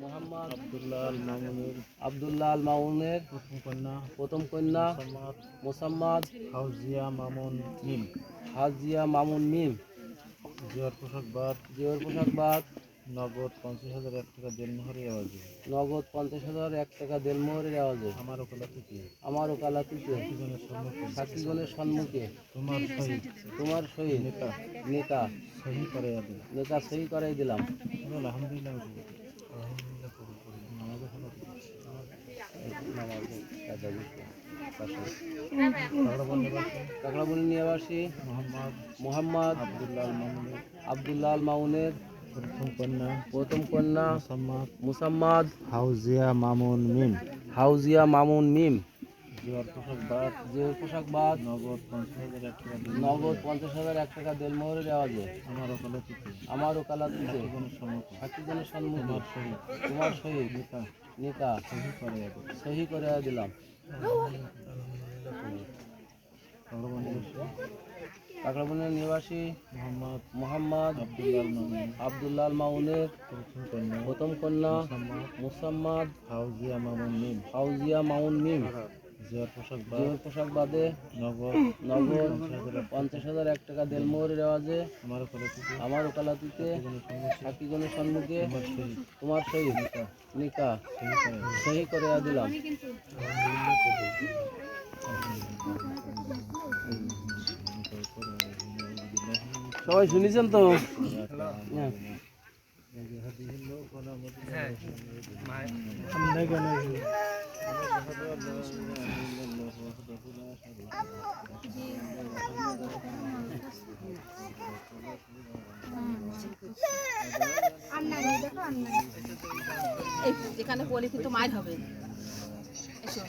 মোহাম্মদ আব্দুল্লাহ আল মামুনের প্রথম কন্যা মোসাম্মদ হাউজিয়া মামুন মিম। জিওর পোশাক বাদ নগদ 50,001 টাকা দেনমোহরের আওয়াজে নগদ 50,001 টাকা দেনমোহরের আওয়াজে আমার ওকালতিতে সাক্ষীগণের সম্মুখে তোমার সহিত নেতা সহি করাই দিলাম। কাকড়াবনি নিবাসী মোহাম্মদ আব্দুল্লাহ আল মামুনের প্রথম কন্যা মুসাম্মদ হাউজিয়া মামুন মিম। জিওর পোশাক বাদ নগদ 50,001 টাকা নগদ 50,001 টাকা দেনমোহরের আওয়াজে আমার ওকালতিতে সাক্ষীগণের সম্মুখে তোমার সহিত নেতা সহি করে দিলাম। কাকড়াবনের নিবাসী মোহাম্মদ আব্দুল্লাহ আল মামুনের প্রথম কন্যা মুসাম্মদ হাউজিয়া মামুন মিম। জিওর পোশাক বাদে নগদ 50,001 টাকা দেনমোহরের আওয়াজে আমার ওকালতিতে সাক্ষীগণের সম্মুখে তোমার সহিত নিকা সহি করে দিলাম। সবাই শুনেছেন তো? এখানে বলে কিন্তু মার হবে। এসো।